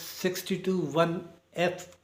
62(1)(f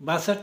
62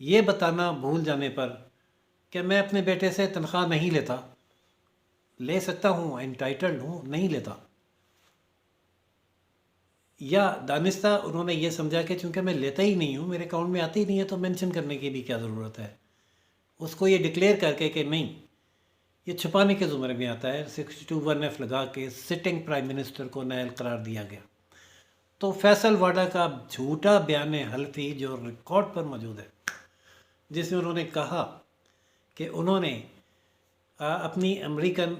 یہ بتانا بھول جانے پر کہ میں اپنے بیٹے سے تنخواہ نہیں لیتا، لے سکتا ہوں، انٹائٹلڈ ہوں، نہیں لیتا، یا دانستہ انہوں نے یہ سمجھا کہ چونکہ میں لیتا ہی نہیں ہوں، میرے اکاؤنٹ میں آتی ہی نہیں ہے، تو مینشن کرنے کی بھی کیا ضرورت ہے، اس کو یہ ڈکلیئر کر کے کہ نہیں، یہ چھپانے کے زمرے میں آتا ہے، 62(1)(f) لگا کے سٹنگ پرائم منسٹر کو نائل قرار دیا گیا۔ تو فیصل واڈا کا جھوٹا بیان حلفی جو ریکارڈ پر موجود ہے، جس میں انہوں نے کہا کہ انہوں نے اپنی امریکن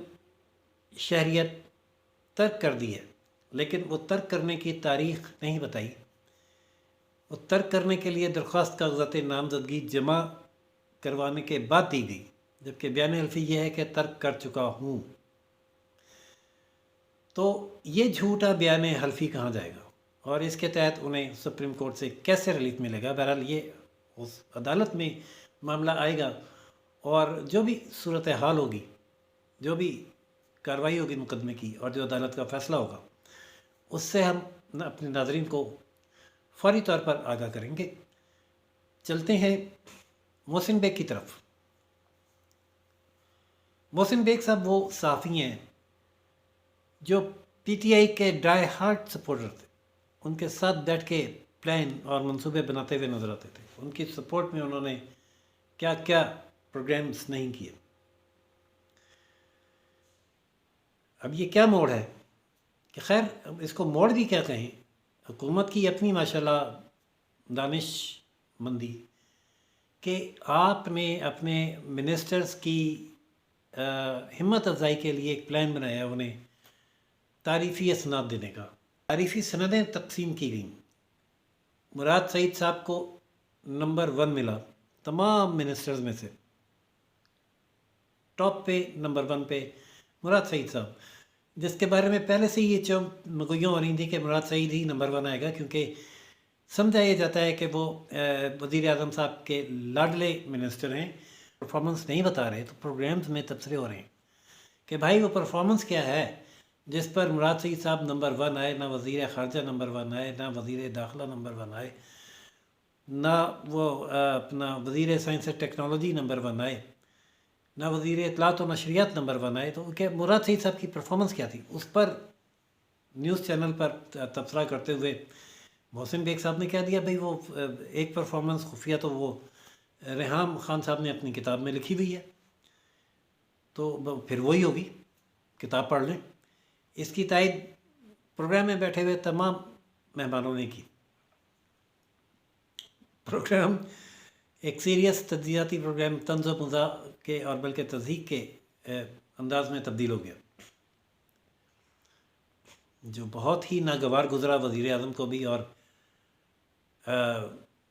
شہریت ترک کر دی ہے، لیکن وہ ترک کرنے کی تاریخ نہیں بتائی، وہ ترک کرنے کے لیے درخواست کاغذات نامزدگی جمع کروانے کے بعد دی گئی، جبکہ بیان حلفی یہ ہے کہ ترک کر چکا ہوں۔ تو یہ جھوٹا بیان حلفی کہاں جائے گا، اور اس کے تحت انہیں سپریم کورٹ سے کیسے ریلیف ملے گا؟ بہرحال یہ اس عدالت میں معاملہ آئے گا، اور جو بھی صورتحال ہوگی، جو بھی کارروائی ہوگی مقدمے کی، اور جو عدالت کا فیصلہ ہوگا، اس سے ہم اپنے ناظرین کو فوری طور پر آگاہ کریں گے۔ چلتے ہیں محسن بیگ کی طرف۔ محسن بیگ صاحب وہ صحافی ہیں جو پی ٹی آئی کے ڈرائی ہارٹ سپورٹر تھے، ان کے ساتھ بیٹھ کے پلان اور منصوبے بناتے ہوئے نظر آتے تھے، ان کی سپورٹ میں انہوں نے کیا کیا پروگرامز نہیں کیے۔ اب یہ کیا موڑ ہے کہ خیر اس کو موڑ بھی کیا کہیں، حکومت کی اپنی ماشاءاللہ دانش مندی کہ آپ نے اپنے منسٹرز کی ہمت افزائی کے لیے ایک پلان بنایا، انہیں تعریفی اسناد دینے کا، تعریفی سندیں تقسیم کی گئیں۔ مراد سعید صاحب کو نمبر 1 ملا تمام منسٹرز میں سے، ٹاپ پہ نمبر 1 پہ مراد سعید صاحب، جس کے بارے میں پہلے سے یہ مگویاں ہو رہی تھیں کہ مراد سعید ہی نمبر 1 آئے گا، کیونکہ سمجھا یہ جاتا ہے کہ وہ وزیر اعظم صاحب کے لاڈلے منسٹر ہیں، پرفارمنس نہیں بتا رہے، تو پروگرامز میں تبصرے ہو رہے ہیں کہ بھائی وہ پرفارمنس کیا ہے جس پر مراد سعید صاحب نمبر 1 آئے، نہ وزیر خارجہ نمبر 1 آئے، نہ وزیر داخلہ نمبر 1 آئے، نہ وہ اپنا وزیر سائنس اور ٹیکنالوجی نمبر 1 آئے، نہ وزیر اطلاعات و نشریات نمبر 1 آئے۔ تو کہ مراد سعید صاحب کی پرفارمنس کیا تھی، اس پر نیوز چینل پر تبصرہ کرتے ہوئے محسن بیگ صاحب نے کہہ دیا بھئی وہ ایک پرفارمنس خفیہ تو وہ ریحام خان صاحب نے اپنی کتاب میں لکھی ہوئی ہے، تو پھر وہی ہوگی، کتاب پڑھ لیں۔ اس کی تائید پروگرام میں بیٹھے ہوئے تمام مہمانوں نے کی۔ پروگرام ایک سیریس تجزیاتی پروگرام طنز و مزاح کے اور بلکہ تضحیک کے انداز میں تبدیل ہو گیا، جو بہت ہی ناگوار گزرا وزیر اعظم کو بھی اور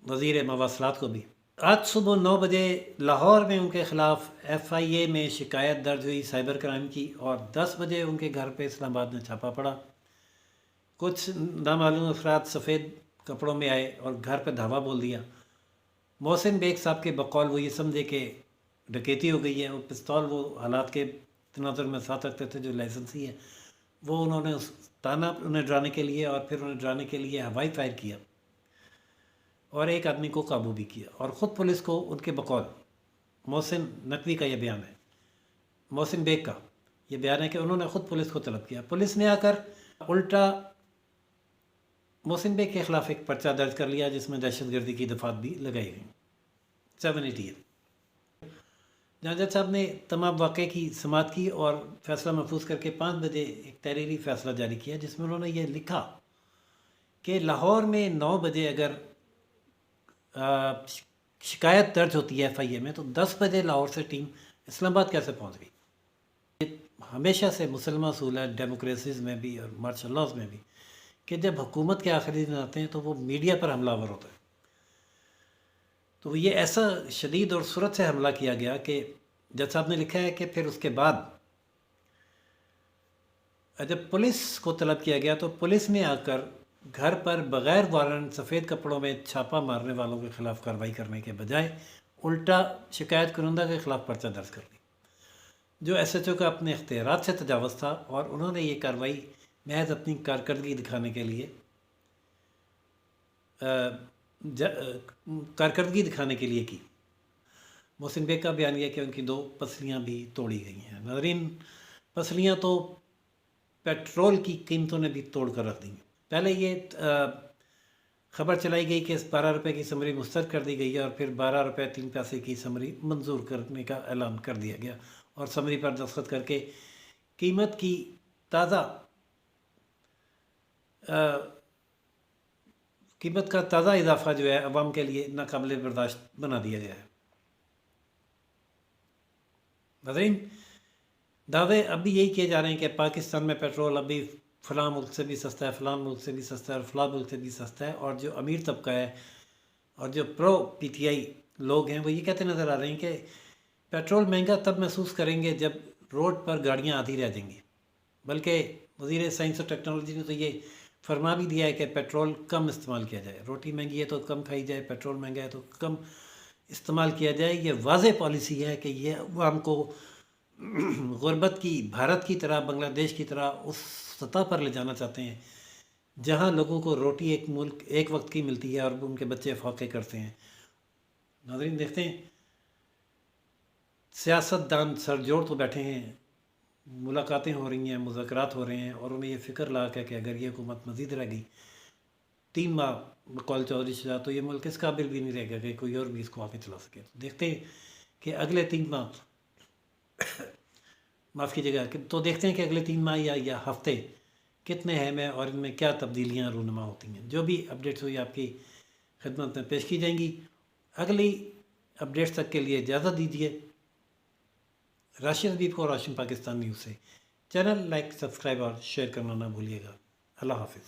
وزیر مواصلات کو بھی۔ آج صبح 9 بجے لاہور میں ان کے خلاف FIA میں شکایت درج ہوئی سائبر کرائم کی، اور 10 بجے ان کے گھر پہ اسلام آباد میں چھاپا پڑا۔ کچھ نامعلوم افراد سفید کپڑوں میں آئے اور گھر پہ دھاوا بول دیا۔ محسن بیگ صاحب کے بقول وہ یہ سمجھے کہ ڈکیتی ہو گئی ہے، وہ پستول وہ حالات کے تناظر میں ساتھ رکھتے تھے جو لائسنسی ہے، وہ انہوں نے تانا انہیں ڈرانے کے لیے، اور پھر انہیں ڈرانے کے لیے ہوائی فائر کیا، اور ایک آدمی کو قابو بھی کیا، اور خود پولیس کو ان کے بقول محسن نقوی کا یہ بیان ہے، محسن بیگ کا یہ بیان ہے کہ انہوں نے خود پولیس کو طلب کیا۔ پولیس نے آ کر الٹا محسن بیگ کے خلاف ایک پرچہ درج کر لیا، جس میں دہشت گردی کی دفعات بھی لگائی گئیں، 788۔ جہاں جج صاحب نے تمام واقعے کی سماعت کی اور فیصلہ محفوظ کر کے 5 بجے ایک تحریری فیصلہ جاری کیا، جس میں انہوں نے یہ لکھا کہ لاہور میں 9 بجے اگر شکایت درج ہوتی ہے FIA میں، تو 10 بجے لاہور سے ٹیم اسلام آباد کیسے پہنچ گئی؟ یہ ہمیشہ سے مسلمہ اصول ہے ڈیموکریسیز میں بھی اور مارشل لاز میں بھی، کہ جب حکومت کے آخری دن آتے ہیں تو وہ میڈیا پر حملہ آور ہوتا ہے۔ تو یہ ایسا شدید اور صورت سے حملہ کیا گیا کہ جج صاحب نے لکھا ہے کہ پھر اس کے بعد جب پولیس کو طلب کیا گیا، تو پولیس نے آ کر گھر پر بغیر وارنٹ سفید کپڑوں میں چھاپا مارنے والوں کے خلاف کارروائی کرنے کے بجائے الٹا شکایت کنندہ کے خلاف پرچہ درج کر لی، جو SHO کا اپنے اختیارات سے تجاوز تھا، اور انہوں نے یہ کارروائی محض اپنی کارکردگی دکھانے کے لیے کارکردگی دکھانے کے لیے کی۔ محسن بیگ کا بیان یہ کہ ان کی 2 پسلیاں بھی توڑی گئی ہیں۔ ناظرین، پسلیاں تو پیٹرول کی قیمتوں نے بھی توڑ کر رکھ دی۔ پہلے یہ خبر چلائی گئی کہ 12 روپے کی سمری مسترد کر دی گئی ہے، اور پھر 12 روپے 3 پیسے کی سمری منظور کرنے کا اعلان کر دیا گیا، اور سمری پر دستخط کر کے قیمت کی قیمت کا تازہ اضافہ جو ہے عوام کے لیے ناقابل برداشت بنا دیا گیا ہے۔ ناظرین، دعوے اب بھی یہی کیے جا رہے ہیں کہ پاکستان میں پیٹرول ابھی فلاں ملک سے بھی سستا ہے، فلاں ملک سے بھی سستا ہے، اور فلاں ملک سے بھی سستا ہے، اور جو امیر طبقہ ہے اور جو پرو پی ٹی آئی لوگ ہیں وہ یہ کہتے نظر آ رہے ہیں کہ پیٹرول مہنگا تب محسوس کریں گے جب روڈ پر گاڑیاں آتی رہ جائیں گی۔ بلکہ وزیر سائنس اور ٹیکنالوجی نے تو یہ فرما بھی دیا ہے کہ پیٹرول کم استعمال کیا جائے، روٹی مہنگی ہے تو کم کھائی جائے، پیٹرول مہنگا ہے تو کم استعمال کیا جائے۔ یہ واضح پالیسی ہے کہ یہ عوام کو غربت کی، بھارت کی طرح، بنگلہ دیش کی طرح اس سطح پر لے جانا چاہتے ہیں جہاں لوگوں کو روٹی ایک وقت کی ملتی ہے اور ان کے بچے فاقے کرتے ہیں۔ ناظرین، دیکھتے ہیں سیاست دان سر جوڑ تو بیٹھے ہیں، ملاقاتیں ہو رہی ہیں، مذاکرات ہو رہے ہیں، اور انہیں یہ فکر لا کہ اگر یہ حکومت مزید رہ گئی 3 ماہ بقول چودھری شہزاد، تو یہ ملک اس قابل بھی نہیں رہے گا کہ کوئی اور بھی اس کو آگے چلا سکے۔ دیکھتے ہیں کہ اگلے 3 ماہ معاف کیجیے گا، تو دیکھتے ہیں کہ اگلے 3 ماہ یا ہفتے کتنے اہم ہیں اور ان میں کیا تبدیلیاں رونما ہوتی ہیں۔ جو بھی اپڈیٹس ہوئی آپ کی خدمت میں پیش کی جائیں گی۔ اگلی اپڈیٹس تک کے لیے اجازت دیجیے۔ راشد حبیب کو روشن پاکستان نیوز سے چینل لائک، سبسکرائب اور شیئر کرنا نہ بھولیے گا۔ اللہ حافظ۔